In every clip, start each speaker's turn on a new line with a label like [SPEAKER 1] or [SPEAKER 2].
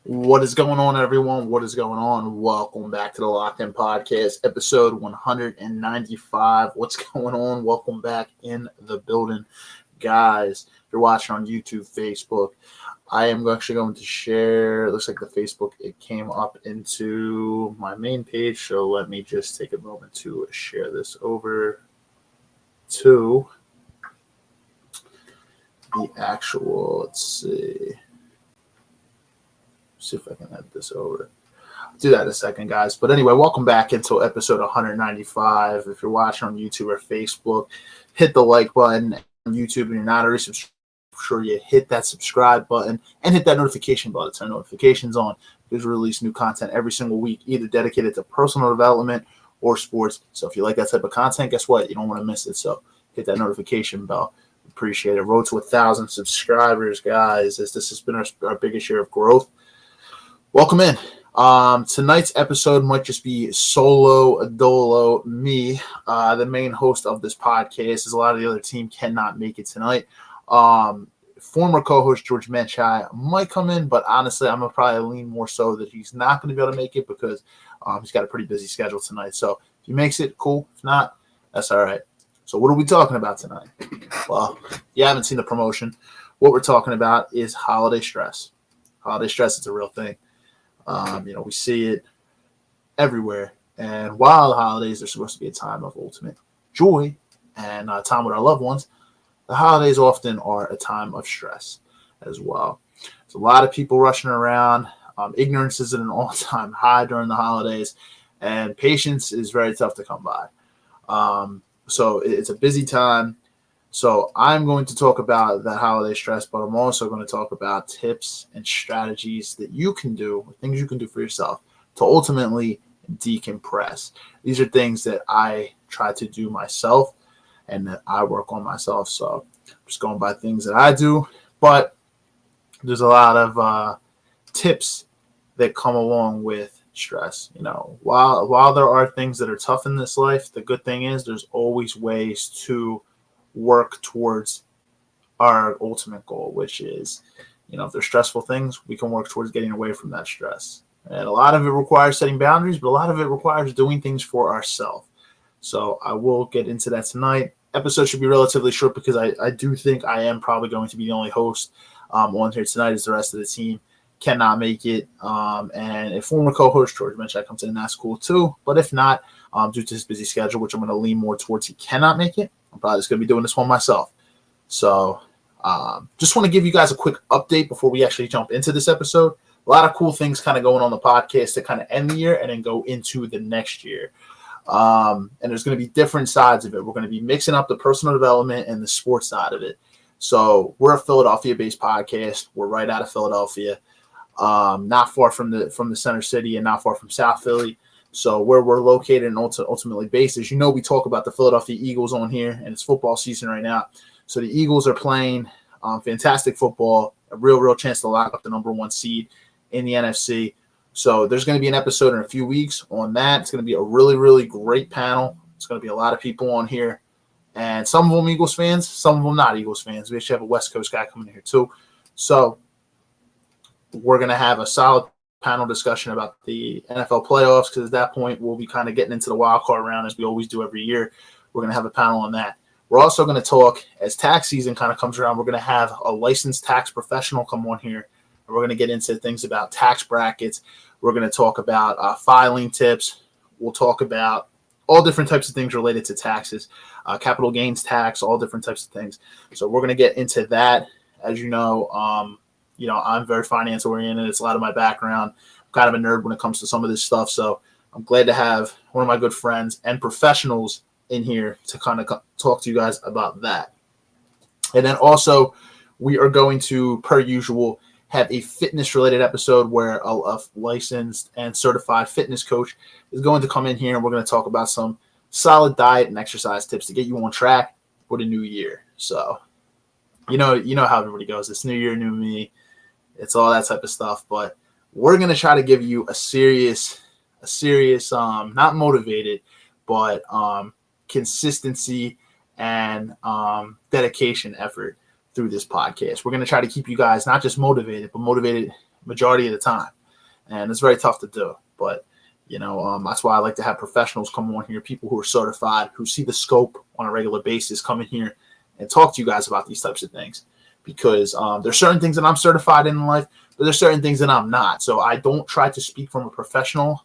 [SPEAKER 1] What is going on, everyone? What is going on? Welcome back to the Locked In Podcast, episode 195. What's going on? Welcome back in the building, guys. If you're watching on YouTube, Facebook, I am actually going to share. It looks like the Facebook, it came up into my main page, so let me just take a moment to share this over to the actual, let's see if I can add this over. I'll do that in a second, guys. But anyway, welcome back into episode 195. If you're watching on YouTube or Facebook, hit the like button on YouTube and you're not already subscribed. Make sure you hit that subscribe button and hit that notification button. Turn notifications on because we release new content every single week, either dedicated to personal development or sports. So if you like that type of content, guess what? You don't want to miss it. So hit that notification bell. Appreciate it. Road to 1,000 subscribers, guys. This has been our biggest year of growth. Welcome in. Tonight's episode might just be solo dolo me, the main host of this podcast, as a lot of the other team cannot make it tonight. Former co-host George Mecaj might come in, but honestly, I'm going to probably lean more so that he's not going to be able to make it because he's got a pretty busy schedule tonight. So if he makes it, cool. If not, that's all right. So what are we talking about tonight? Well, you haven't seen the promotion. What we're talking about is holiday stress. Holiday stress is a real thing. We see it everywhere. And while the holidays are supposed to be a time of ultimate joy and time with our loved ones, the holidays often are a time of stress as well. There's a lot of people rushing around. Ignorance is at an all-time high during the holidays, and patience is very tough to come by. So it's a busy time. So I'm going to talk about that holiday stress, but I'm also going to talk about tips and strategies that you can do, things you can do for yourself to ultimately decompress. These are things that I try to do myself and that I work on myself. So I'm just going by things that I do, but there's a lot of tips that come along with stress. While there are things that are tough in this life, the good thing is there's always ways to work towards our ultimate goal, which is, if there's stressful things, we can work towards getting away from that stress. And a lot of it requires setting boundaries, but a lot of it requires doing things for ourselves. So I will get into that tonight. Episode should be relatively short because I do think I am probably going to be the only host on here tonight, as the rest of the team cannot make it. And a former co-host, George Mecaj, comes in, and that's cool too. But if not, due to his busy schedule, which I'm going to lean more towards he cannot make it, I'm probably just going to be doing this one myself. So just want to give you guys a quick update before we actually jump into this episode. A lot of cool things kind of going on the podcast to kind of end the year and then go into the next year. And there's going to be different sides of it. We're going to be mixing up the personal development and the sports side of it. So we're a Philadelphia-based podcast. We're right out of Philadelphia, not far from the center city and not far from South Philly. So where we're located and ultimately based, as we talk about the Philadelphia Eagles on here, and it's football season right now. So the Eagles are playing fantastic football, a real chance to lock up the number one seed in the NFC. So there's going to be an episode in a few weeks on that. It's going to be a really, really great panel. It's going to be a lot of people on here, and some of them Eagles fans, some of them not Eagles fans. We actually have a West Coast guy coming in here too. So we're going to have a solid panel discussion about the NFL playoffs, because at that point we'll be kind of getting into the wild card round as we always do every year. We're going to have a panel on that. We're also going to talk, as tax season kind of comes around, we're going to have a licensed tax professional come on here, and we're going to get into things about tax brackets. We're going to talk about filing tips. We'll talk about all different types of things related to taxes, capital gains tax, all different types of things. So we're going to get into that. As you know, I'm very finance oriented. It's a lot of my background. I'm kind of a nerd when it comes to some of this stuff. So I'm glad to have one of my good friends and professionals in here to kind of talk to you guys about that. And then also we are going to, per usual, have a fitness related episode where a licensed and certified fitness coach is going to come in here, and we're going to talk about some solid diet and exercise tips to get you on track for the new year. So, you know how everybody goes. It's new year, new me. It's all that type of stuff, but we're going to try to give you a serious, not motivated, but consistency and dedication effort through this podcast. We're going to try to keep you guys not just motivated, but motivated majority of the time. and it's very tough to do. But that's why I like to have professionals come on here, people who are certified, who see the scope on a regular basis, come in here and talk to you guys about these types of things. Because there's certain things that I'm certified in life, but there's certain things that I'm not. So I don't try to speak from a professional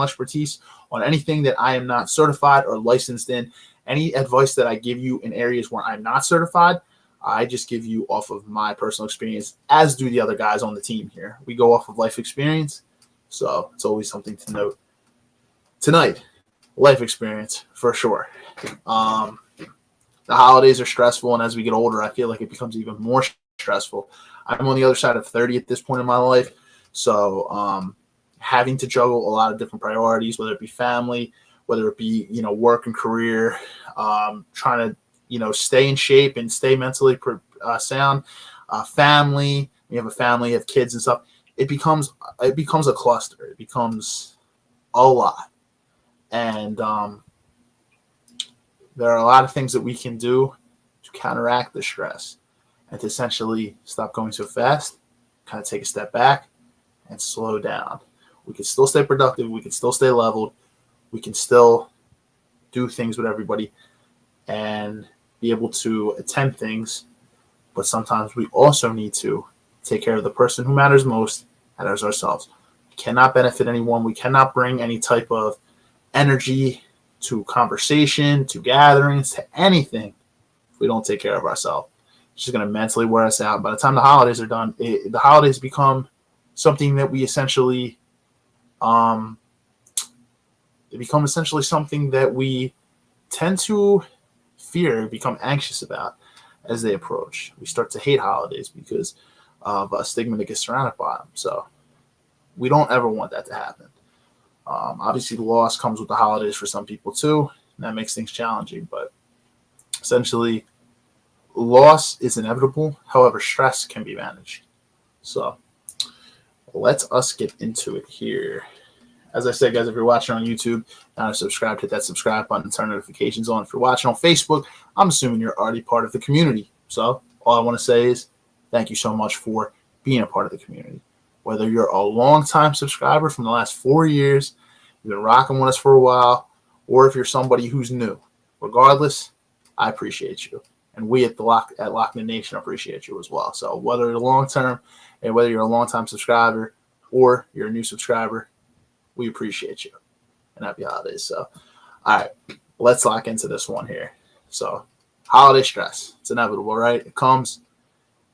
[SPEAKER 1] expertise on anything that I am not certified or licensed in. Any advice that I give you in areas where I'm not certified, I just give you off of my personal experience, as do the other guys on the team here. We go off of life experience. So it's always something to note. Tonight, life experience for sure. The holidays are stressful, and as we get older, I feel like it becomes even more stressful. I'm on the other side of 30 at this point in my life, so having to juggle a lot of different priorities, whether it be family, whether it be work and career, trying to stay in shape and stay mentally sound. Family, we have a family, have kids and stuff. It becomes a cluster. It becomes a lot, and there are a lot of things that we can do to counteract the stress and to essentially stop going so fast, kind of take a step back and slow down. We can still stay productive. We can still stay leveled. We can still do things with everybody and be able to attend things. But sometimes we also need to take care of the person who matters most, and that is ourselves. We cannot benefit anyone. We cannot bring any type of energy to conversation, to gatherings, to anything if we don't take care of ourselves. It's just going to mentally wear us out. By the time the holidays are done, the holidays become something that we essentially, something that we tend to fear, become anxious about as they approach. We start to hate holidays because of a stigma that gets surrounded by them. So we don't ever want that to happen. Obviously, the loss comes with the holidays for some people too, and that makes things challenging. But essentially, loss is inevitable. However, stress can be managed. So let us get into it here. As I said, guys, if you're watching on YouTube, now subscribe, hit that subscribe button, turn notifications on. If you're watching on Facebook, I'm assuming you're already part of the community. So all I want to say is thank you so much for being a part of the community. Whether you're a long-time subscriber from the last 4 years, you've been rocking with us for a while, or if you're somebody who's new, regardless, I appreciate you. And we at Lockman Nation appreciate you as well. So whether you're long-term and whether you're a long-time subscriber or you're a new subscriber, we appreciate you. And happy holidays. So, all right, let's lock into this one here. So holiday stress, it's inevitable, right? It comes,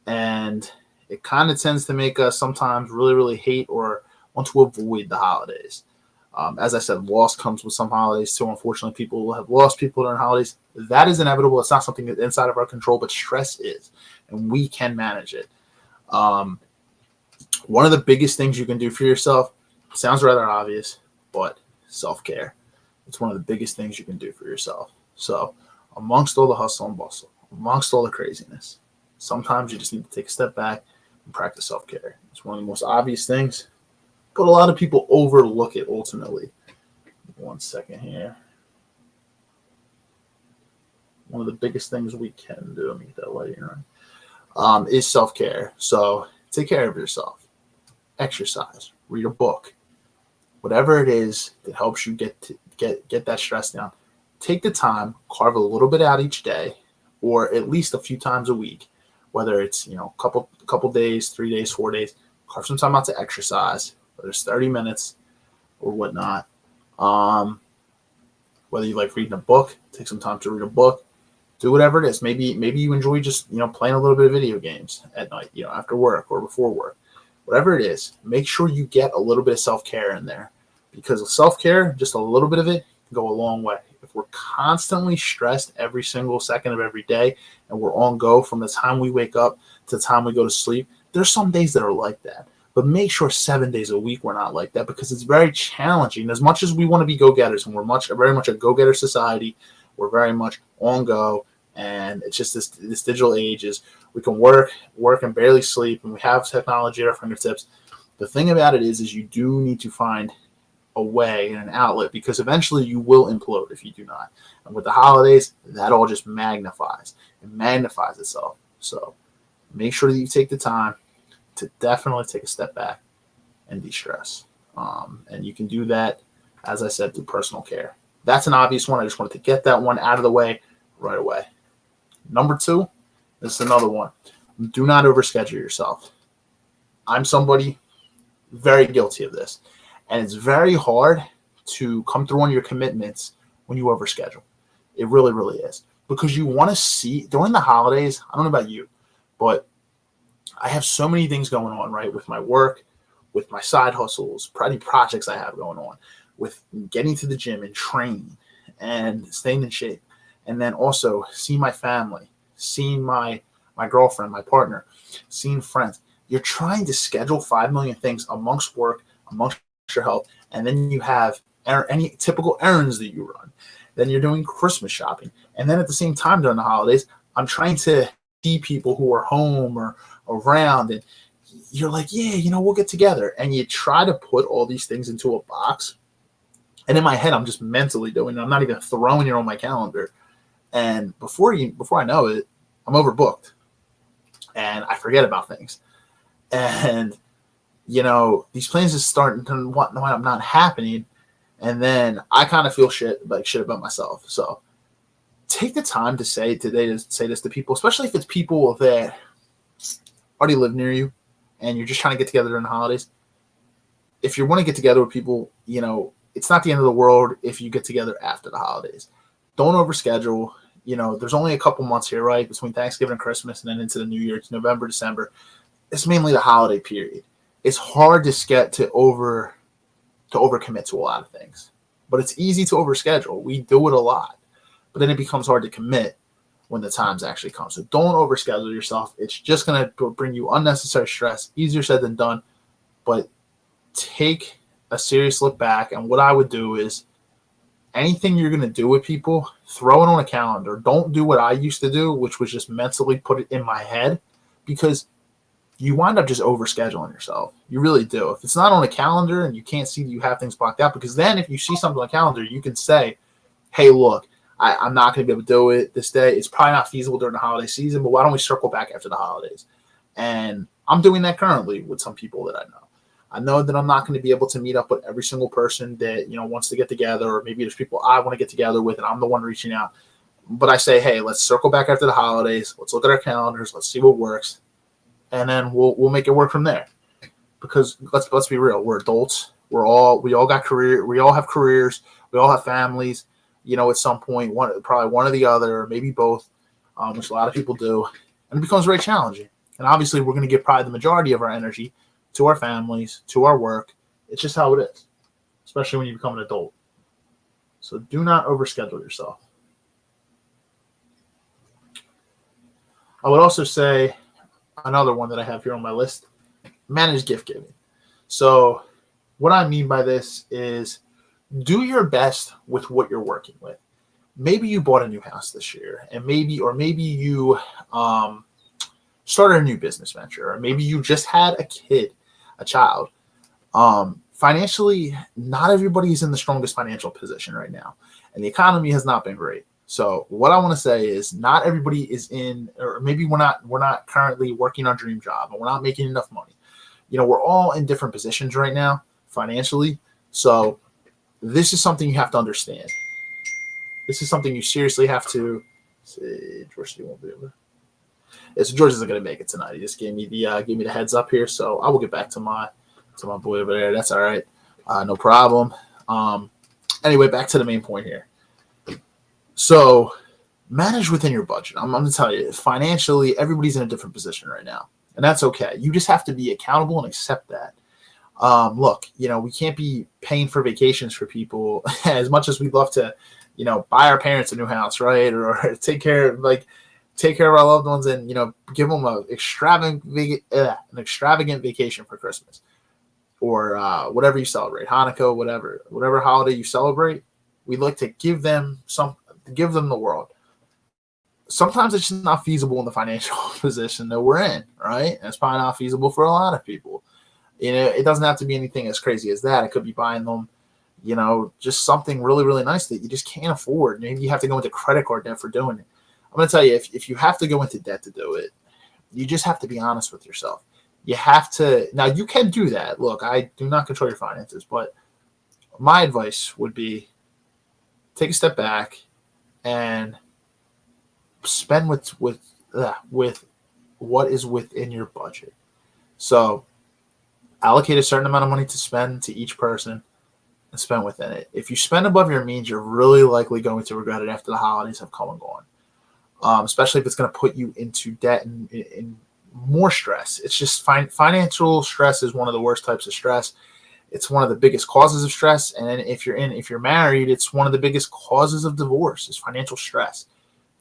[SPEAKER 1] and it kind of tends to make us sometimes really, really hate or want to avoid the holidays. As I said, loss comes with some holidays too. Unfortunately, people will have lost people during holidays. That is inevitable. It's not something that's inside of our control, but stress is, and we can manage it. One of the biggest things you can do for yourself, sounds rather obvious, but self-care. It's one of the biggest things you can do for yourself. So amongst all the hustle and bustle, amongst all the craziness, sometimes you just need to take a step back and practice self-care. It's one of the most obvious things, but a lot of people overlook it ultimately. 1 second here. One of the biggest things we can do, let me get that lighting on, is self-care. So take care of yourself. Exercise. Read a book. Whatever it is that helps you get that stress down. Take the time, carve a little bit out each day, or at least a few times a week. Whether it's a couple days, 3 days, 4 days, carve some time out to exercise. Whether it's 30 minutes or whatnot. Whether you like reading a book, take some time to read a book. Do whatever it is. Maybe you enjoy just playing a little bit of video games at night, after work or before work. Whatever it is, make sure you get a little bit of self-care in there, because self-care, just a little bit of it, can go a long way. If we're constantly stressed every single second of every day and we're on go from the time we wake up to the time we go to sleep, there's some days that are like that. But make sure 7 days a week we're not like that, because it's very challenging. As much as we want to be go-getters, and we're very much a go-getter society, we're very much on go, and it's just this digital age is we can work and barely sleep, and we have technology at our fingertips. The thing about it is you do need to find a way and an outlet, because eventually you will implode if you do not. And with the holidays, that all just magnifies. It magnifies itself. So make sure that you take the time to definitely take a step back and de-stress. And you can do that, as I said, through personal care. That's an obvious one. I just wanted to get that one out of the way right away. Number 2, this is another one. Do not overschedule yourself. I'm somebody very guilty of this. And it's very hard to come through on your commitments when you overschedule. It really, really is. Because you want to see, during the holidays, I don't know about you, but I have so many things going on, right? With my work, with my side hustles, projects I have going on, with getting to the gym and training and staying in shape. And then also seeing my family, seeing my girlfriend, my partner, seeing friends. You're trying to schedule 5 million things amongst work, amongst your health, and then you have any typical errands that you run. Then you're doing Christmas shopping. And then at the same time during the holidays, I'm trying to see people who are home or around, and you're like, yeah, we'll get together. And you try to put all these things into a box. And in my head, I'm just mentally doing it. I'm not even throwing it on my calendar. And before I know it, I'm overbooked. And I forget about things. And, these plans just start to wind up not happening. And then I kind of feel shit about myself. So take the time to say this to people, especially if it's people that already live near you and you're just trying to get together during the holidays. If you want to get together with people, it's not the end of the world if you get together after the holidays. Don't overschedule. There's only a couple months here, right? Between Thanksgiving and Christmas and then into the New Year. It's November, December. It's mainly the holiday period. It's hard to get to overcommit to a lot of things. But it's easy to overschedule. We do it a lot. But then it becomes hard to commit when the times actually come. So don't overschedule yourself. It's just going to bring you unnecessary stress. Easier said than done. But take a serious look back. And what I would do is anything you're going to do with people, throw it on a calendar. Don't do what I used to do, which was just mentally put it in my head, because you wind up just overscheduling yourself. You really do. If it's not on a calendar and you can't see that you have things blocked out, because then if you see something on a calendar, you can say, hey, look, I'm not going to be able to do it this day. It's probably not feasible during the holiday season, but why don't we circle back after the holidays? And I'm doing that currently with some people that I know. I know that I'm not going to be able to meet up with every single person that, wants to get together, or maybe there's people I want to get together with and I'm the one reaching out. But I say, hey, let's circle back after the holidays. Let's look at our calendars. Let's see what works. And then we'll make it work from there. Because let's be real. We're adults. We all got career. We all have careers. We all have families. At some point, probably one or the other, or maybe both, which a lot of people do. And it becomes very challenging. And obviously, we're going to give probably the majority of our energy to our families, to our work. It's just how it is, especially when you become an adult. So do not overschedule yourself. I would also say another one that I have here on my list, manage gift giving. So what I mean by this is do your best with what you're working with. Maybe you bought a new house this year, and maybe you started a new business venture, or maybe you just had a child. Financially, not everybody is in the strongest financial position right now, and the economy has not been great. So what I want to say is not everybody is in, or maybe we're not currently working our dream job and we're not making enough money. We're all in different positions right now financially. So this is something you have to understand. This is something you seriously have to see. George won't be able to. Yeah, so George isn't going to make it tonight. He just gave me the heads up here. So I will get back to my boy over there. That's all right. No problem. Anyway, back to the main point here. So manage within your budget. I'm going to tell you, financially, everybody's in a different position right now, and that's okay. You just have to be accountable and accept that. Look, we can't be paying for vacations for people as much as we'd love to, buy our parents a new house, right? Or take care of our loved ones and, give them an extravagant vacation for Christmas or whatever you celebrate, Hanukkah, whatever holiday you celebrate. We'd like to give them the world. Sometimes it's just not feasible in the financial position that we're in, right? And it's probably not feasible for a lot of people. It doesn't have to be anything as crazy as that. It could be buying them, just something really, really nice that you just can't afford. Maybe you have to go into credit card debt for doing it. I'm going to tell you, if you have to go into debt to do it, you just have to be honest with yourself. You have to, now you can do that. Look, I do not control your finances, but my advice would be take a step back and spend with what is within your budget. So allocate a certain amount of money to spend to each person and spend within it. If you spend above your means, you're really likely going to regret it after the holidays have come and gone. Especially if it's going to put you into debt and more stress. It's just financial stress is one of the worst types of stress. It's one of the biggest causes of stress. And if you're married, it's one of the biggest causes of divorce is financial stress.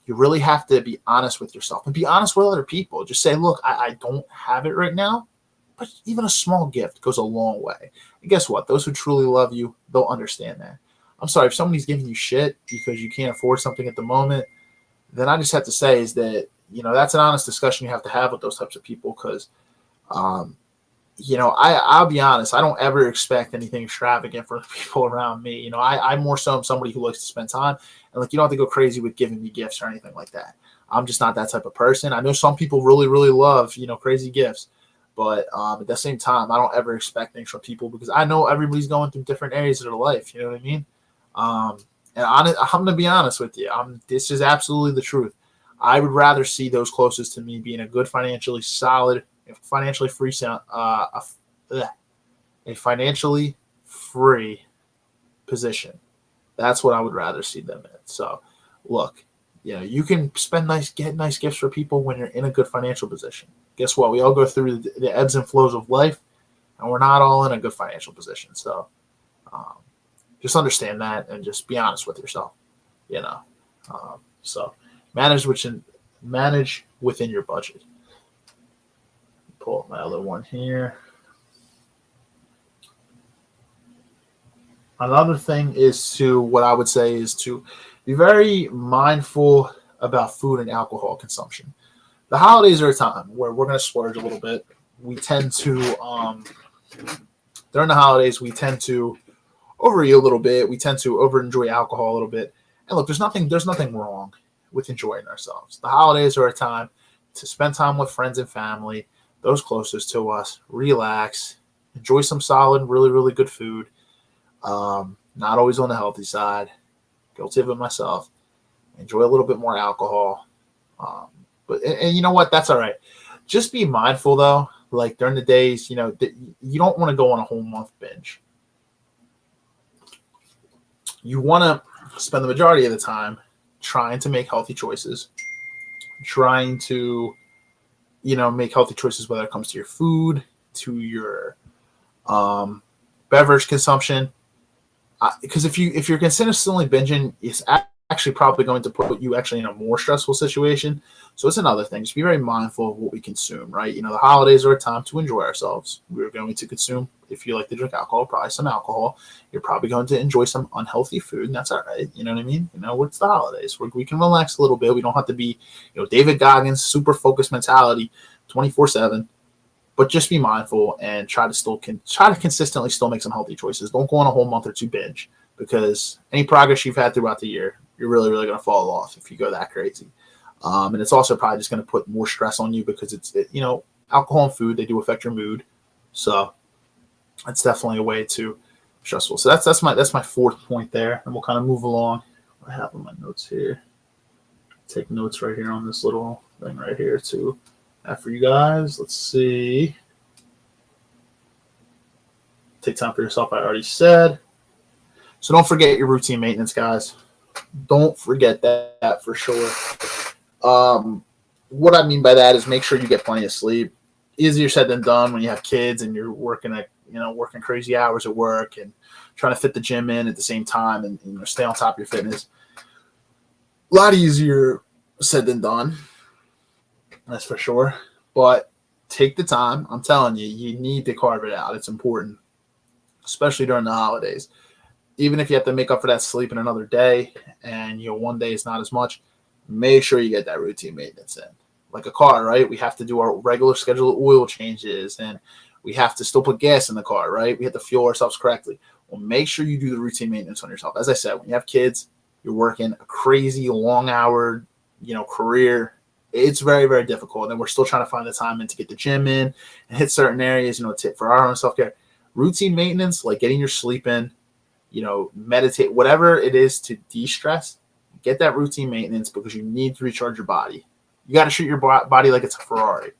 [SPEAKER 1] You really have to be honest with yourself and be honest with other people. Just say, look, I don't have it right now, but even a small gift goes a long way. And guess what? Those who truly love you, they'll understand that. I'm sorry, if somebody's giving you shit because you can't afford something at the moment, then I just have to say is that, that's an honest discussion you have to have with those types of people because, I'll be honest, I don't ever expect anything extravagant from the people around me. I'm more so somebody who likes to spend time and you don't have to go crazy with giving me gifts or anything like that. I'm just not that type of person. I know some people really, really love, crazy gifts, but at the same time, I don't ever expect things from people because I know everybody's going through different areas of their life. You know what I mean? And I'm going to be honest with you. This is absolutely the truth. I would rather see those closest to me be in a good financially solid, financially free, a financially free position. That's what I would rather see them in. So, look, you can get nice gifts for people when you're in a good financial position. Guess what? We all go through the ebbs and flows of life, and we're not all in a good financial position. So, just understand that and just be honest with yourself. So manage within your budget. Pull up my other one here. Another thing is what I would say is to be very mindful about food and alcohol consumption. The holidays are a time where we're going to splurge a little bit. We tend to, during the holidays, we tend to overeat a little bit. We tend to over-enjoy alcohol a little bit. And look, there's nothing wrong with enjoying ourselves. The holidays are a time to spend time with friends and family, those closest to us, relax, enjoy some solid, really, really good food. Not always on the healthy side. Guilty of it myself. Enjoy a little bit more alcohol. But you know what? That's all right. Just be mindful, though. Like during the days, you don't want to go on a whole month binge. You want to spend the majority of the time trying to make healthy choices, trying to, make healthy choices, whether it comes to your food, to your beverage consumption. Because if you're consistently binging, it's actually probably going to put you actually in a more stressful situation. So it's another thing. Just be very mindful of what we consume, right? The holidays are a time to enjoy ourselves. We're going to consume, if you like to drink alcohol, probably some alcohol. You're probably going to enjoy some unhealthy food, and that's all right. You know what I mean? It's the holidays. We can relax a little bit. We don't have to be, David Goggins, super focused mentality, 24/7. But just be mindful and try to consistently still make some healthy choices. Don't go on a whole month or two binge because any progress you've had throughout the year, you're really, really going to fall off if you go that crazy. And it's also probably just going to put more stress on you because alcohol and food, they do affect your mood. So it's definitely a way to stressful. So that's my fourth point there. And we'll kind of move along. I have my notes here. Take notes right here on this little thing right here too. For you guys, let's see. Take time for yourself, I already said. So don't forget your routine maintenance, guys. Don't forget that for sure. What I mean by that is make sure you get plenty of sleep. Easier said than done when you have kids and you're working crazy hours at work and trying to fit the gym in at the same time and stay on top of your fitness. A lot easier said than done. That's for sure. But take the time. I'm telling you, you need to carve it out. It's important, especially during the holidays. Even if you have to make up for that sleep in another day and one day is not as much, make sure you get that routine maintenance in. Like a car, right? We have to do our regular scheduled oil changes and we have to still put gas in the car, right? We have to fuel ourselves correctly. Well, make sure you do the routine maintenance on yourself. As I said, when you have kids, you're working a crazy long hour, career. it's very, very difficult. And then we're still trying to find the time in to get the gym in and hit certain areas, tip for our own self-care. Routine maintenance, like getting your sleep in, meditate, whatever it is to de-stress, get that routine maintenance because you need to recharge your body. You got to treat your body like it's a Ferrari.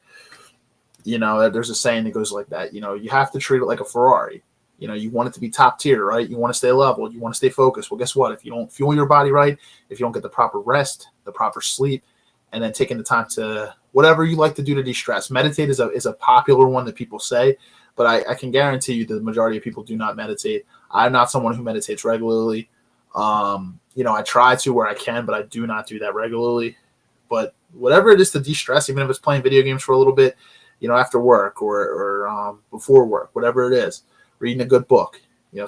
[SPEAKER 1] There's a saying that goes like that. You have to treat it like a Ferrari. You want it to be top tier, right? You want to stay level. You want to stay focused. Well, guess what? If you don't fuel your body right, if you don't get the proper rest, the proper sleep, and then taking the time to whatever you like to do to de-stress. Meditate is a popular one that people say, but I can guarantee you that the majority of people do not meditate. I'm not someone who meditates regularly. I try to where I can, but I do not do that regularly. But whatever it is to de-stress, even if it's playing video games for a little bit, after work or before work, whatever it is, reading a good book,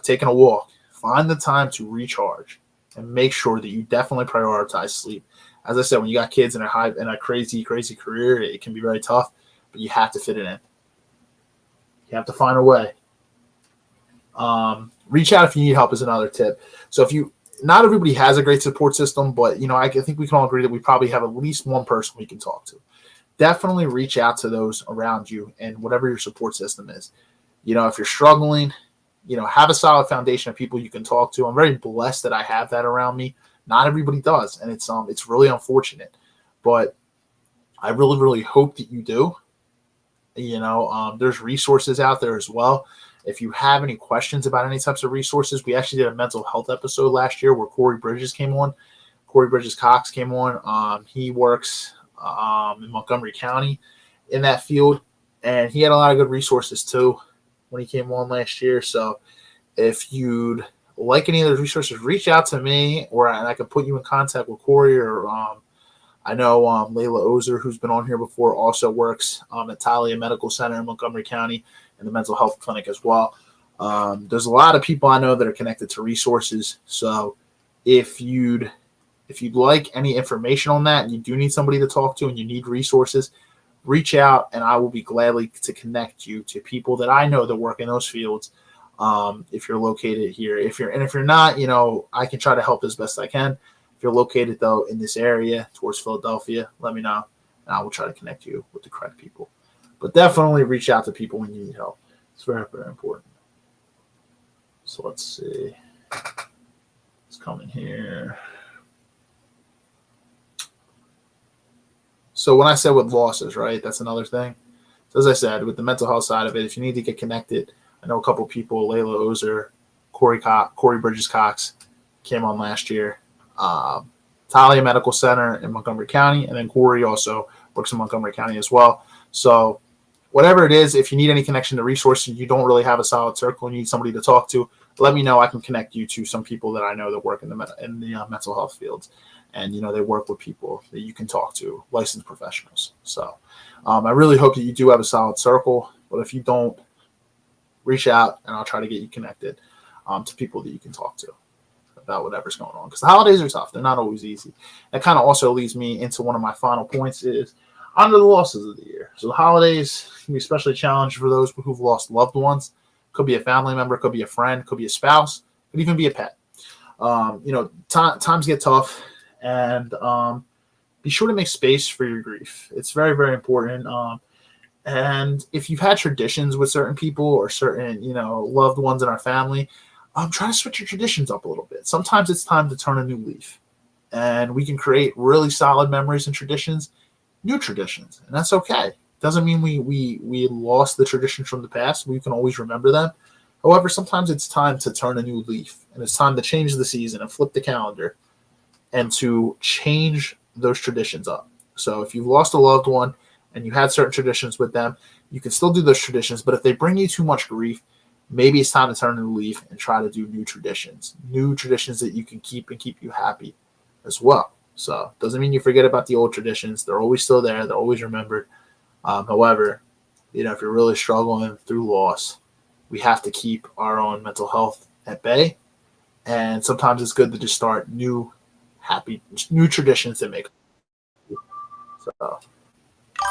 [SPEAKER 1] taking a walk, find the time to recharge and make sure that you definitely prioritize sleep. As I said, when you got kids in a crazy, crazy career, it can be very tough, but you have to fit it in. You have to find a way. Reach out if you need help is another tip. So not everybody has a great support system, but I think we can all agree that we probably have at least one person we can talk to. Definitely reach out to those around you and whatever your support system is. If you're struggling, have a solid foundation of people you can talk to. I'm very blessed that I have that around me. Not everybody does, and it's really unfortunate. But I really, really hope that you do. There's resources out there as well. If you have any questions about any types of resources, we actually did a mental health episode last year where Corey Bridges came on. Corey Bridges Cox came on. He works in Montgomery County in that field, and he had a lot of good resources too when he came on last year. So if you'd like any of those resources, reach out to me, and I can put you in contact with Corey. Or I know Layla Ozer, who's been on here before, also works at Talia Medical Center in Montgomery County in the mental health clinic as well. There's a lot of people I know that are connected to resources. So if you'd like any information on that and you do need somebody to talk to and you need resources, reach out and I will be gladly to connect you to people that I know that work in those fields. If you're located here, if you're not, I can try to help as best I can. If you're located though in this area towards Philadelphia, let me know and I will try to connect you with the correct people. But definitely reach out to people when you need help. It's very, very important. So let's see. Let's come in here. So when I said with losses, right, that's another thing. So as I said, with the mental health side of it, if you need to get connected, I know a couple people, Layla Ozer, Corey Bridges Cox came on last year. Talia Medical Center in Montgomery County, and then Corey also works in Montgomery County as well. So whatever it is, if you need any connection to resources, you don't really have a solid circle, and you need somebody to talk to, let me know. I can connect you to some people that I know that work in the mental health fields. And, they work with people that you can talk to, licensed professionals. So I really hope that you do have a solid circle. But if you don't, reach out and I'll try to get you connected to people that you can talk to about whatever's going on. Because the holidays are tough. They're not always easy. That kind of also leads me into one of my final points is under the losses of the year. So the holidays can be especially challenging for those who've lost loved ones. Could be a family member, could be a friend, could be a spouse, could even be a pet. Times get tough. And be sure to make space for your grief. It's very, very important. And if you've had traditions with certain people or certain, loved ones in our family, try to switch your traditions up a little bit. Sometimes it's time to turn a new leaf. And we can create really solid memories and traditions, new traditions. And that's okay. Doesn't mean we lost the traditions from the past. We can always remember them. However, sometimes it's time to turn a new leaf. And it's time to change the season and flip the calendar and to change those traditions up. So if you've lost a loved one and you had certain traditions with them, you can still do those traditions, but if they bring you too much grief, maybe it's time to turn a new leaf and try to do new traditions that you can keep and keep you happy as well. So it doesn't mean you forget about the old traditions. They're always still there. They're always remembered. However, if you're really struggling through loss, we have to keep our own mental health at bay. And sometimes it's good to just start new traditions that make. So,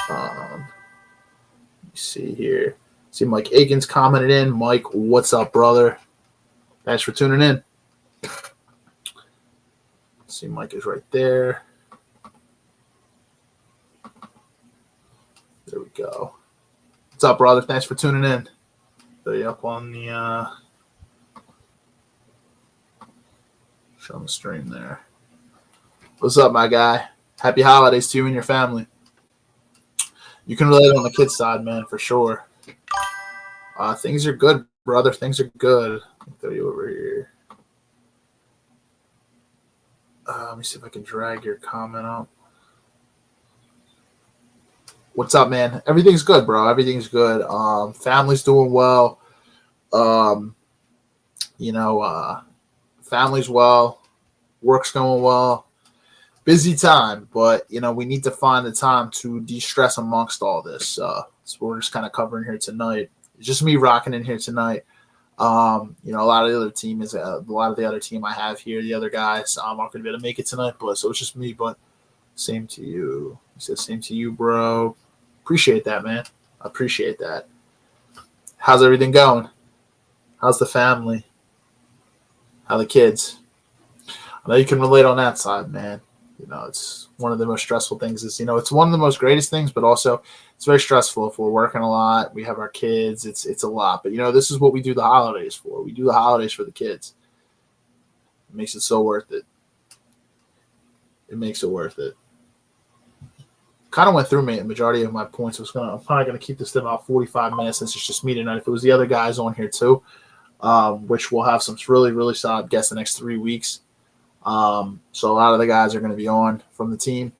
[SPEAKER 1] let me see here. See Mike Aikens commented in. Mike, what's up, brother? Thanks for tuning in. See, Mike is right there. There we go. What's up, brother? Thanks for tuning in. Throw you up on the stream there. What's up, my guy? Happy holidays to you and your family. You can relate on the kids' side, man, for sure. Things are good, brother. Things are good. Let me throw you over here. Let me see if I can drag your comment up. What's up, man? Everything's good, bro. Everything's good. Family's doing well. Family's well. Work's going well. Busy time, but, we need to find the time to de-stress amongst all this. So we're just kind of covering here tonight. It's just me rocking in here tonight. A lot of the other team I have here, the other guys, aren't going to be able to make it tonight, so it's just me, but same to you. He said, same to you, bro. Appreciate that, man. I appreciate that. How's everything going? How's the family? How the kids? I know you can relate on that side, man. It's one of the most stressful things it's one of the most greatest things, but also it's very stressful if we're working a lot. We have our kids. It's a lot. But, this is what we do the holidays for. We do the holidays for the kids. It makes it so worth it. It makes it worth it. Kind of went through me. The majority of my points. I'm probably going to keep this to about 45 minutes since it's just me tonight. If it was the other guys on here too, which we'll have some really, really solid guests the next 3 weeks. So a lot of the guys are going to be on from the team,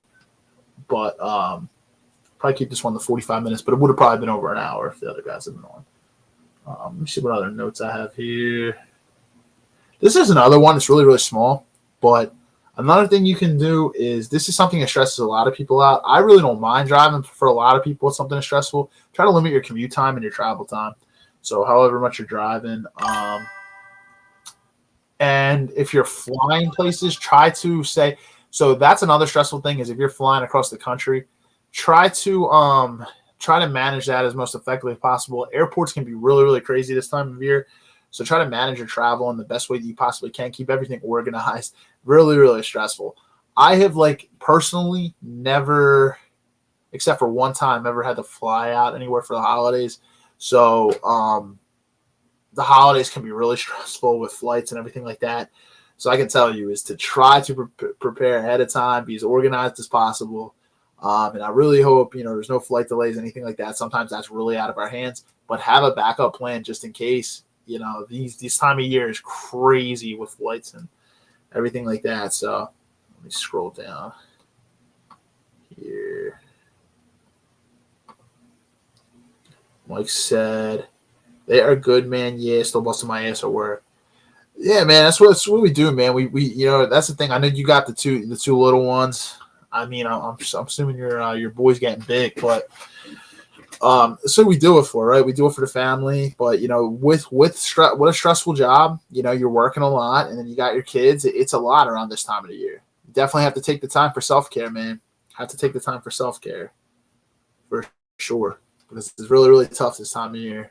[SPEAKER 1] but probably keep this one to 45 minutes, but it would have probably been over an hour if the other guys had been on. Let me see what other notes I have here. This is another one that's really, really small, but another thing you can do is this is something that stresses a lot of people out. I really don't mind driving. For a lot of people, it's something that's stressful. Try to limit your commute time and your travel time. So however much you're driving, and if you're flying places, try to say, so that's another stressful thing is if you're flying across the country, try to manage that as most effectively as possible. Airports can be really, really crazy this time of year. So try to manage your travel in the best way that you possibly can. Keep everything organized. Really, really stressful. I have personally never, except for one time, ever had to fly out anywhere for the holidays. So, the holidays can be really stressful with flights and everything like that. So I can tell you is to try to prepare ahead of time, be as organized as possible. And I really hope, there's no flight delays, anything like that. Sometimes that's really out of our hands, but have a backup plan just in case, these time of year is crazy with flights and everything like that. So let me scroll down here. Mike said, they are good, man. Yeah, still busting my ass at work. Yeah, man, that's what we do, man. We that's the thing. I know you got the two little ones. I mean, I'm assuming your boy's getting big, but so we do it for, right? We do it for the family, but with what a stressful job. You're working a lot, and then you got your kids. It's a lot around this time of the year. You definitely have to take the time for self-care, man. Have to take the time for self-care for sure, because it's really, really tough this time of year.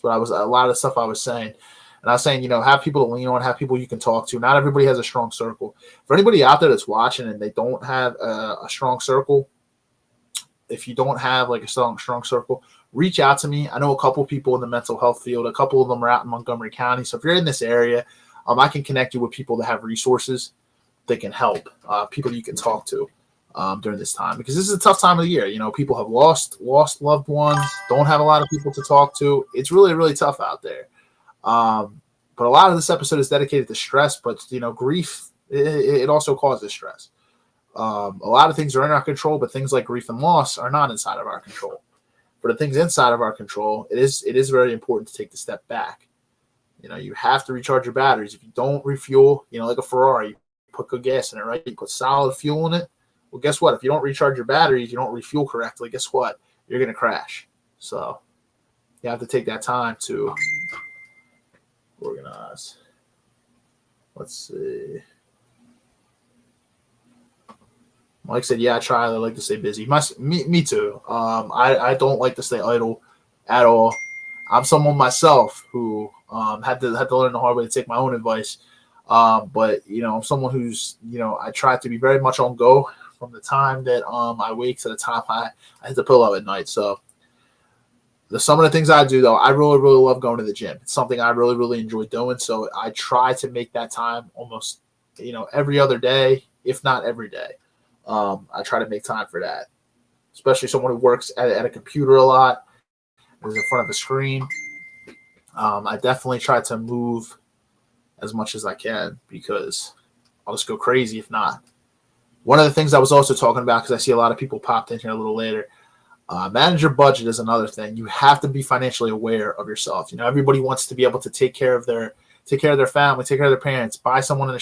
[SPEAKER 1] A lot of the stuff I was saying. And I was saying, have people to lean on, have people you can talk to. Not everybody has a strong circle. For anybody out there that's watching and they don't have a strong circle, if you don't have a strong circle, reach out to me. I know a couple people in the mental health field. A couple of them are out in Montgomery County. So if you're in this area, I can connect you with people that have resources that can help, people you can talk to. During this time, because this is a tough time of the year. People have lost loved ones, don't have a lot of people to talk to. It's really, really tough out there. But a lot of this episode is dedicated to stress, but grief, it also causes stress. A lot of things are in our control, but things like grief and loss are not inside of our control. For the things inside of our control, it is very important to take the step back. You have to recharge your batteries. If you don't refuel, like a Ferrari, you put good gas in it, right? You put solid fuel in it. Well, guess what? If you don't recharge your batteries, you don't refuel correctly, guess what? You're going to crash. So you have to take that time to organize. Let's see. Mike said, yeah, I try. I like to stay busy. Me too. I don't like to stay idle at all. I'm someone myself who had to learn the hard way to take my own advice. But, I'm someone who's, I try to be very much on go from the time that I wake to the time I hit the pillow at night. So some of the things I do, though, I really, really love going to the gym. It's something I really, really enjoy doing. So I try to make that time almost, every other day, if not every day. I try to make time for that, especially someone who works at a computer a lot, is in front of a screen. I definitely try to move as much as I can because I'll just go crazy if not. One of the things I was also talking about, because I see a lot of people popped in here a little later, manage your budget is another thing. You have to be financially aware of yourself. Everybody wants to be able to take care of their family, take care of their parents, buy someone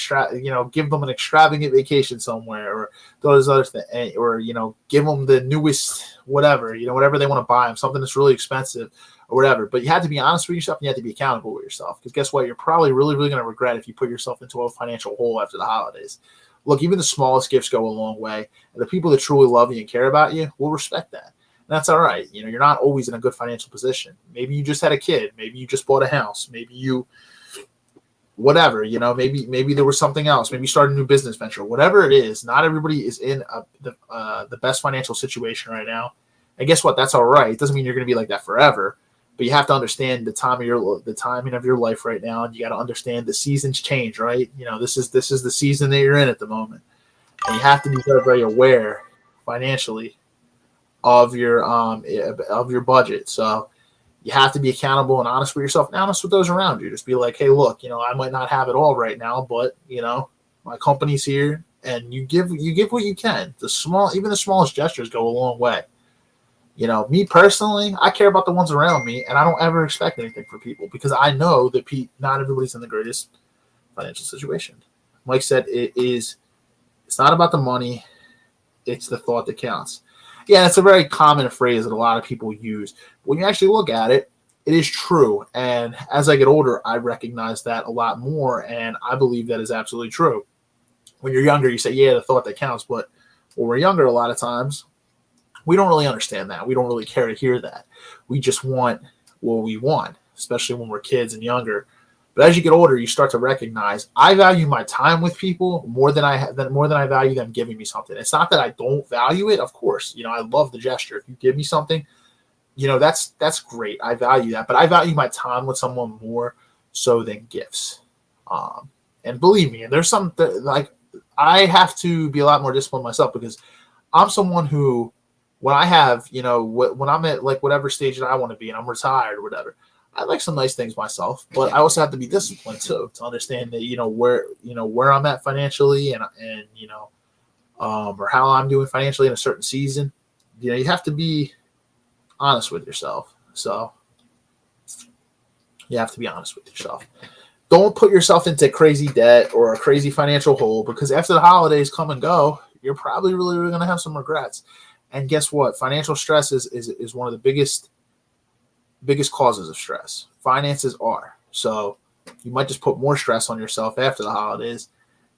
[SPEAKER 1] give them an extravagant vacation somewhere, or those other things, or give them the newest whatever, whatever they want to buy them, something that's really expensive or whatever. But you have to be honest with yourself, and you have to be accountable with yourself, because guess what? You're probably really, really going to regret if you put yourself into a financial hole after the holidays. Look, even the smallest gifts go a long way, and the people that truly love you and care about you will respect that. And that's all right. You're not always in a good financial position. Maybe you just had a kid. Maybe you just bought a house. Maybe you whatever, maybe there was something else. Maybe you started a new business venture. Whatever it is, not everybody is in the best financial situation right now. And guess what? That's all right. It doesn't mean you're going to be like that forever. But you have to understand the timing of your life right now, and you got to understand the seasons change, right? This is the season that you're in at the moment, and you have to be very, very aware financially of your budget. So you have to be accountable and honest with yourself and honest with those around you. Just be like, hey, look, I might not have it all right now, but my company's here, and you give what you can. Even the smallest gestures go a long way. Me personally, I care about the ones around me, and I don't ever expect anything from people because I know that not everybody's in the greatest financial situation. Mike said it's not about the money, it's the thought that counts. Yeah, it's a very common phrase that a lot of people use. When you actually look at it, it is true. And as I get older, I recognize that a lot more, and I believe that is absolutely true. When you're younger, you say, yeah, the thought that counts. But when we're younger, a lot of times, we don't really understand that. We don't really care to hear that. We just want what we want, especially when we're kids and younger. But as you get older, you start to recognize I value my time with people more than I value them giving me something. It's not that I don't value it. Of course, I love the gesture. If you give me something, that's great. I value that. But I value my time with someone more so than gifts. And believe me, and there's some I have to be a lot more disciplined myself because I'm someone who, when I have, when I'm at whatever stage that I want to be and I'm retired or whatever, I like some nice things myself, but I also have to be disciplined too to understand that where I'm at financially and or how I'm doing financially in a certain season. You have to be honest with yourself. So you have to be honest with yourself. Don't put yourself into crazy debt or a crazy financial hole, because after the holidays come and go, you're probably really, really going to have some regrets. And guess what? Financial stress is one of the biggest causes of stress. Finances are. So you might just put more stress on yourself after the holidays.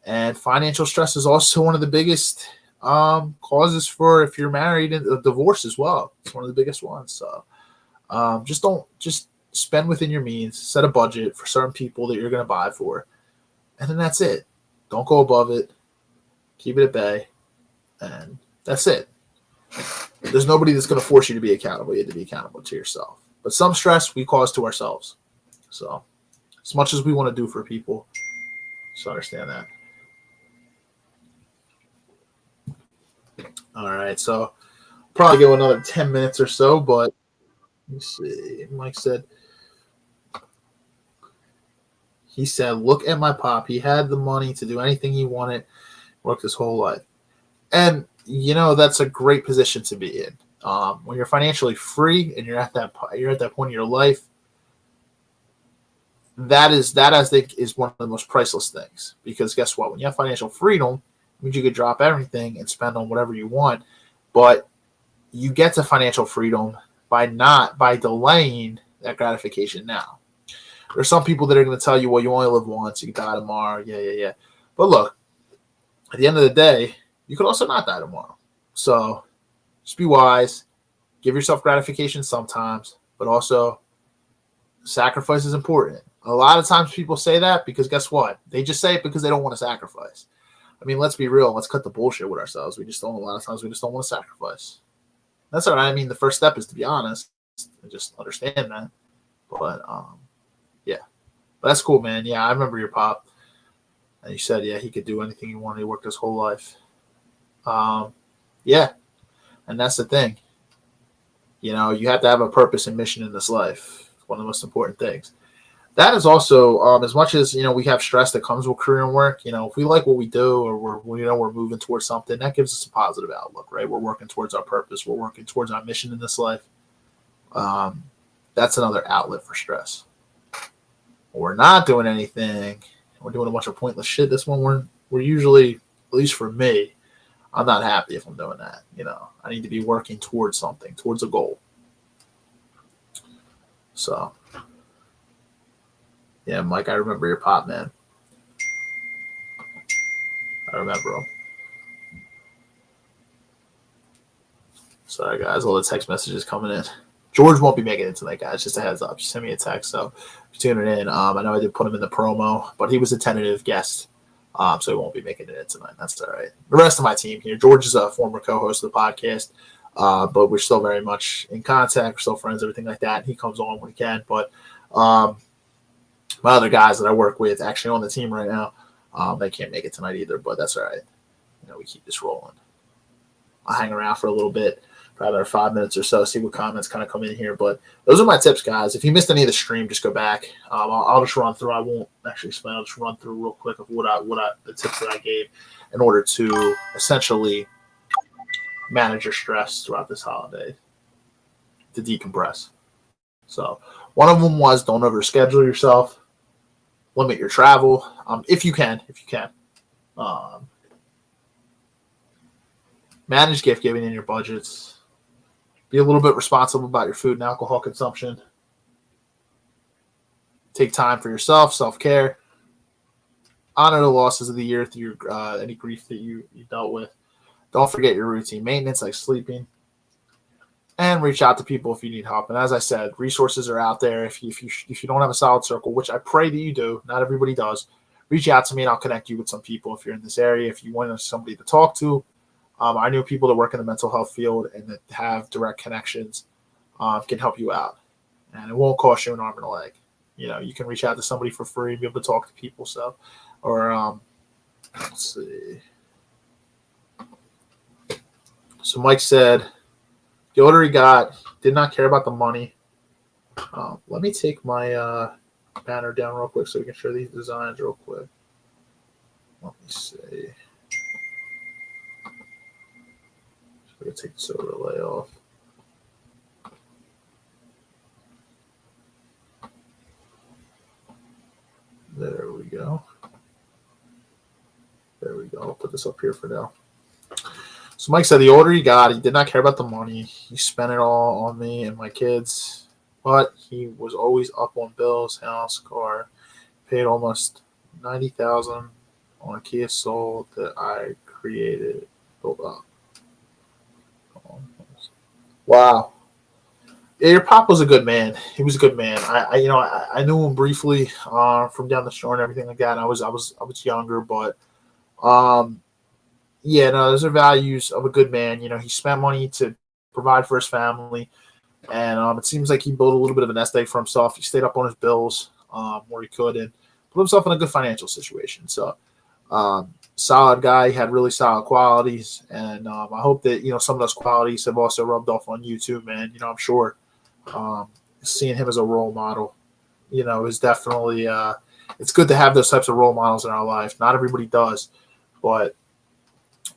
[SPEAKER 1] And financial stress is also one of the biggest causes for, if you're married, and a divorce as well. It's one of the biggest ones. So just spend within your means, set a budget for certain people that you're going to buy for. And then that's it. Don't go above it. Keep it at bay. And that's it. There's nobody that's going to force you to be accountable. You have to be accountable to yourself. But some stress we cause to ourselves. So as much as we want to do for people, just understand that. All right. So probably go another 10 minutes or so, but let me see. Mike said, look at my pop. He had the money to do anything he wanted, worked his whole life. And that's a great position to be in. When you're financially free and you're at that point in your life, that I think is one of the most priceless things. Because guess what? When you have financial freedom, it means you could drop everything and spend on whatever you want. But you get to financial freedom by delaying that gratification now. There's some people that are going to tell you, well, you only live once, you can die tomorrow. Yeah. But look, at the end of the day, you could also not die tomorrow. So just be wise. Give yourself gratification sometimes, but also sacrifice is important. A lot of times people say that because guess what? They just say it because they don't want to sacrifice. I mean, let's be real. Let's cut the bullshit with ourselves. A lot of times we just don't want to sacrifice. That's all right. I mean, the first step is to be honest and just understand that. But yeah, but that's cool, man. Yeah, I remember your pop, and you said, yeah, he could do anything he wanted. He worked his whole life. Yeah, and that's the thing. You know, you have to have a purpose and mission in this life. It's one of the most important things. That is also, as much as, we have stress that comes with career and work, if we like what we do or we're moving towards something, that gives us a positive outlook, right? We're working towards our purpose. We're working towards our mission in this life. That's another outlet for stress. We're not doing anything. We're doing a bunch of pointless shit. This one, we're usually, at least for me, I'm not happy if I'm doing that. I need to be working towards something, towards a goal. So, yeah, Mike, I remember your pop, man. I remember him. Sorry, guys, all the text messages coming in. George won't be making it tonight, guys. Just a heads up. Just send me a text. So, if you're tuning in, I know I did put him in the promo, but he was a tentative guest. So he won't be making it in tonight. That's all right. The rest of my team here, George is a former co-host of the podcast, but we're still very much in contact. We're still friends, everything like that. He comes on when he can. But my other guys that I work with actually on the team right now, they can't make it tonight either, but that's all right. We keep this rolling. I'll hang around for a little bit, probably another 5 minutes or so, see what comments kind of come in here. But those are my tips, guys. If you missed any of the stream, just go back. I'll just run through. I won't actually explain. I'll just run through real quick of the tips that I gave in order to essentially manage your stress throughout this holiday, to decompress. So one of them was don't overschedule yourself. Limit your travel if you can. Manage gift giving in your budgets. Be a little bit responsible about your food and alcohol consumption. Take time for yourself, self-care. Honor the losses of the year through any grief that you dealt with. Don't forget your routine maintenance like sleeping. And reach out to people if you need help. And as I said, resources are out there. If you don't have a solid circle, which I pray that you do, not everybody does, reach out to me and I'll connect you with some people if you're in this area. If you want somebody to talk to, I know people that work in the mental health field and that have direct connections can help you out. And it won't cost you an arm and a leg. You can reach out to somebody for free and be able to talk to people. So, or let's see. So Mike said, the older he got, did not care about the money. Let me take my banner down real quick so we can show these designs real quick. Let me see. I'm going to take this overlay off. There we go. I'll put this up here for now. So Mike said the older he got, he did not care about the money. He spent it all on me and my kids. But he was always up on bills, house, car. Paid almost $90,000 on a Kia Soul that I built up. Wow. Yeah, your pop was a good man. He was a good man. I knew him briefly from down the shore and everything like that. I was younger, but those are values of a good man. He spent money to provide for his family, and it seems like he built a little bit of a nest egg for himself. He stayed up on his bills where he could and put himself in a good financial situation. So, solid guy, had really solid qualities, and I hope that some of those qualities have also rubbed off on you too, man. I'm sure seeing him as a role model, is definitely it's good to have those types of role models in our life. Not everybody does, but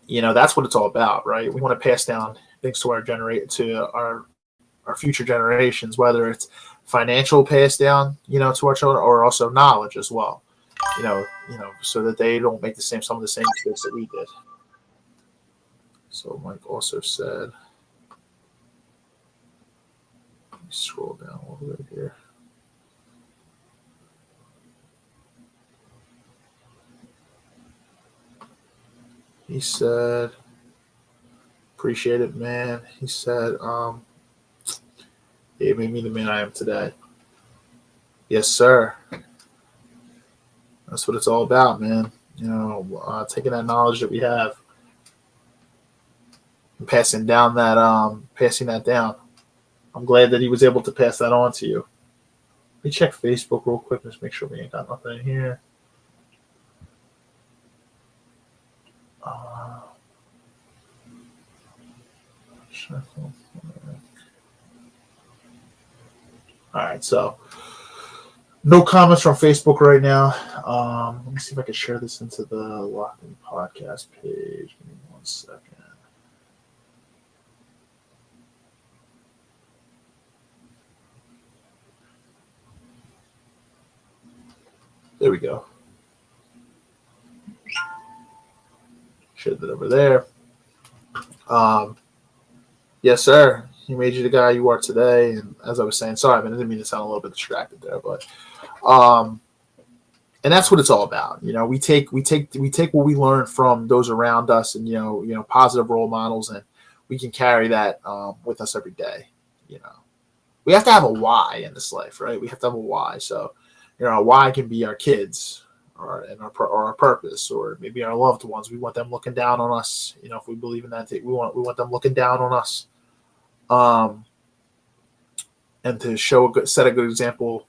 [SPEAKER 1] that's what it's all about, right? We want to pass down things to our future generations, whether it's financial pass down, to our children, or also knowledge as well. So that they don't make some of the same mistakes that we did. So Mike also said, let me scroll down a little bit here. He said, appreciate it, man. He said, it made me the man I am today. Yes, sir. That's what it's all about, man. taking that knowledge that we have and passing that down. I'm glad that he was able to pass that on to you. Let me check Facebook real quick, just make sure we ain't got nothing in here. All right, so no comments from Facebook right now. Let me see if I can share this into the Locked In Podcast page. Give me 1 second. There we go. Share that over there. Yes, sir. He made you the guy you are today. And as I was saying, sorry, I didn't mean to sound a little bit distracted there, but and that's what it's all about. We take what we learn from those around us, and positive role models, and we can carry that with us every day. We have to have a why in this life, right? We have to have a why. So, our why can be our kids, or our purpose, or maybe our loved ones. We want them looking down on us. If we believe in that, we want them looking down on us, and to set a good example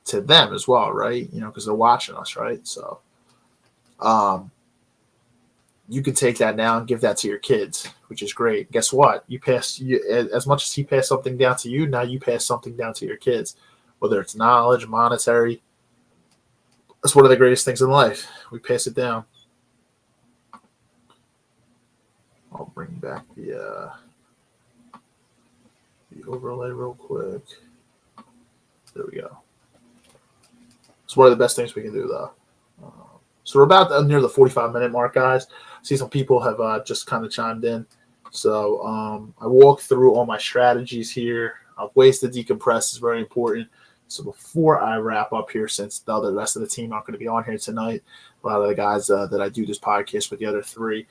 [SPEAKER 1] to them as well, right? Because they're watching us, right? So, you can take that now and give that to your kids, which is great. Guess what? As much as he passed something down to you, now you pass something down to your kids, whether it's knowledge, monetary. That's one of the greatest things in life. We pass it down. I'll bring back the overlay real quick. There we go. It's one of the best things we can do, though. So we're about near the 45-minute mark, guys. I see some people have just kind of chimed in. So I walked through all my strategies here. Ways to decompress is very important. So before I wrap up here, since the rest of the team aren't going to be on here tonight, a lot of the guys that I do this podcast with, the other three,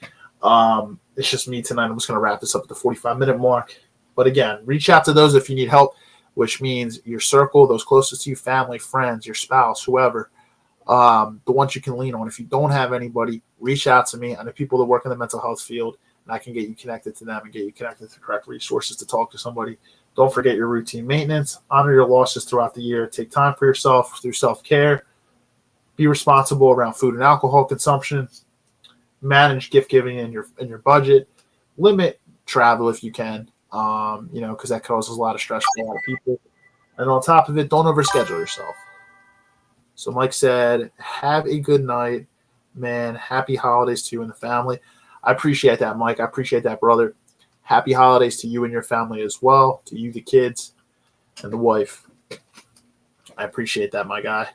[SPEAKER 1] it's just me tonight. I'm just going to wrap this up at the 45-minute mark. But again, reach out to those if you need help, which means your circle, those closest to you, family, friends, your spouse, whoever, the ones you can lean on. If you don't have anybody, reach out to me. I know people that work in the mental health field, and I can get you connected to them and get you connected to the correct resources to talk to somebody. Don't forget your routine maintenance. Honor your losses throughout the year. Take time for yourself through self-care. Be responsible around food and alcohol consumption. Manage gift giving in your budget. Limit travel if you can, because that causes a lot of stress for a lot of people. And on top of it, don't overschedule yourself. So Mike said, have a good night, man. Happy holidays to you and the family. I appreciate that, Mike. I appreciate that, brother. Happy holidays to you and your family as well, to you, the kids, and the wife. I appreciate that, my guy.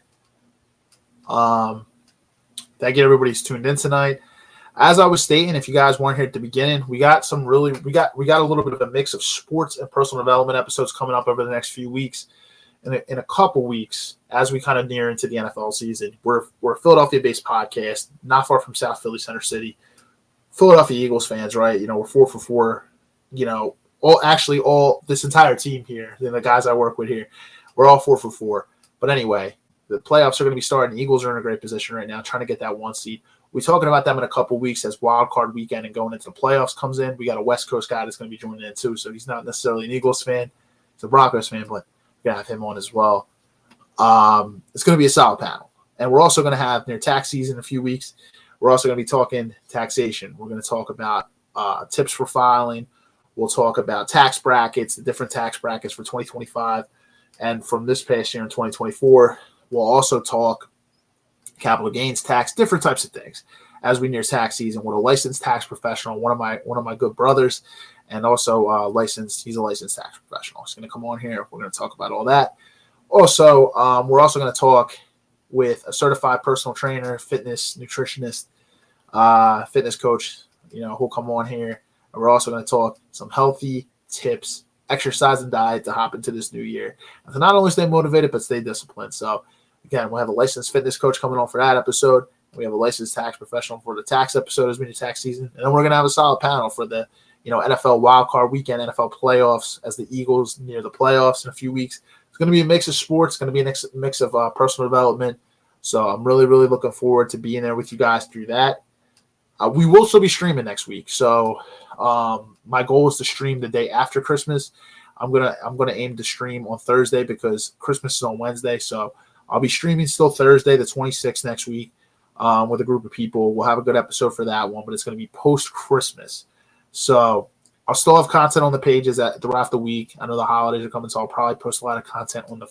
[SPEAKER 1] Thank you, everybody who's tuned in tonight. As I was stating, if you guys weren't here at the beginning, we got a little bit of a mix of sports and personal development episodes coming up over the next few weeks. In a couple weeks, as we kind of near into the NFL season, we're a Philadelphia-based podcast, not far from South Philly, Center City. Philadelphia Eagles fans, right? We're 4 for 4. All this entire team here, the guys I work with here, we're all 4 for 4. But anyway, the playoffs are going to be starting. The Eagles are in a great position right now, trying to get that 1 seed. We're talking about them in a couple weeks as wild card weekend and going into the playoffs comes in. We got a West Coast guy that's going to be joining in too, so he's not necessarily an Eagles fan. He's a Broncos fan, but we're going to have him on as well. It's going to be a solid panel. And we're also going to have near tax season in a few weeks. We're also going to be talking taxation. We're going to talk about tips for filing. We'll talk about tax brackets, the different tax brackets for 2025. And from this past year in 2024, we'll also talk capital gains tax, different types of things as we near tax season with a licensed tax professional, one of my good brothers, and also he's a licensed tax professional. He's going to come on here. We're going to talk about all that. Also, we're also going to talk with a certified personal trainer, fitness, nutritionist, fitness coach, who'll come on here. And we're also going to talk some healthy tips, exercise and diet to hop into this new year. And to not only stay motivated, but stay disciplined. So again, we'll have a licensed fitness coach coming on for that episode. We have a licensed tax professional for the tax episode as we do tax season. And then we're going to have a solid panel for the NFL wildcard weekend, NFL playoffs as the Eagles near the playoffs in a few weeks. It's going to be a mix of sports. It's going to be a mix of personal development, So I'm really, really looking forward to being there with you guys through that. We will still be streaming next week. So my goal is to stream the day after Christmas. I'm gonna aim to stream on Thursday because Christmas is on Wednesday. So I'll be streaming still Thursday, the 26th next week, with a group of people. We'll have a good episode for that one, but it's gonna be post Christmas. So I'll still have content on the pages throughout the week. I know the holidays are coming, so I'll probably post a lot of content on the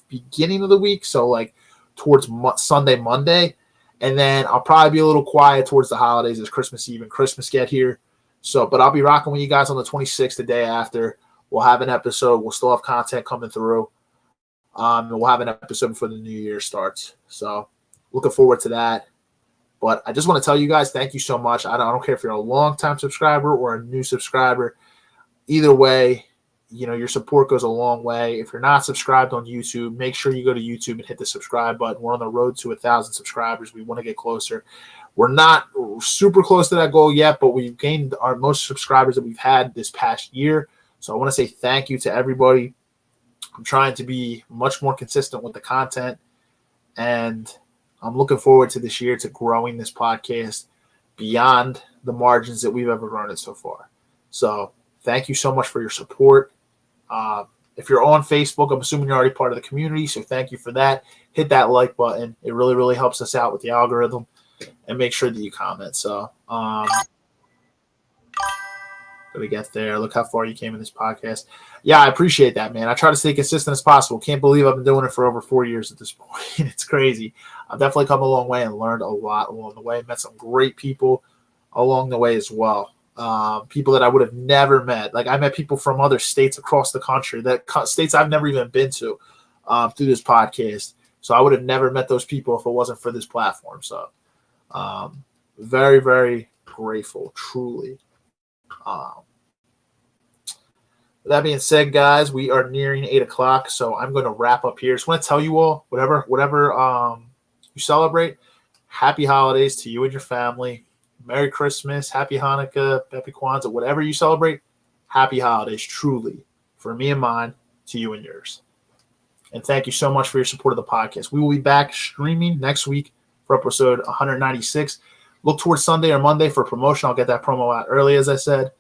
[SPEAKER 1] beginning of the week. So like towards Sunday, Monday. And then I'll probably be a little quiet towards the holidays as Christmas Eve and Christmas get here. So, but I'll be rocking with you guys on the 26th, the day after. We'll have an episode. We'll still have content coming through. And we'll have an episode before the new year starts. So, looking forward to that. But I just want to tell you guys, thank you so much. I don't care if you're a long-time subscriber or a new subscriber. Either way, your support goes a long way. If you're not subscribed on YouTube, make sure you go to YouTube and hit the subscribe button. We're on the road to 1,000 subscribers. We want to get closer. We're not super close to that goal yet, but we've gained our most subscribers that we've had this past year. So I want to say thank you to everybody. I'm trying to be much more consistent with the content, and I'm looking forward to this year to growing this podcast beyond the margins that we've ever grown it so far. So thank you so much for your support. If you're on Facebook, I'm assuming you're already part of the community, so thank you for that. Hit that like button. It really, really helps us out with the algorithm, and make sure that you comment. So, gonna get there. Look how far you came in this podcast. Yeah, I appreciate that, man. I try to stay consistent as possible. Can't believe I've been doing it for over 4 years at this point. It's crazy. I've definitely come a long way and learned a lot along the way. Met some great people along the way as well. People that I would have never met. Like I met people from other states across the country, states I've never even been to, through this podcast. So I would have never met those people if it wasn't for this platform. So very, very grateful, truly. That being said, guys, we are nearing 8 o'clock, so I'm going to wrap up here. Just want to tell you all, whatever you celebrate, happy holidays to you and your family. Merry Christmas, Happy Hanukkah, Happy Kwanzaa, whatever you celebrate, happy holidays, truly, for me and mine, to you and yours. And thank you so much for your support of the podcast. We will be back streaming next week for episode 196. Look towards Sunday or Monday for promotion. I'll get that promo out early, as I said.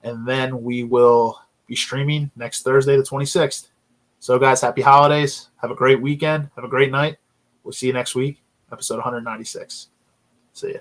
[SPEAKER 1] And then we will be streaming next Thursday, the 26th. So, guys, happy holidays. Have a great weekend. Have a great night. We'll see you next week, episode 196. See ya.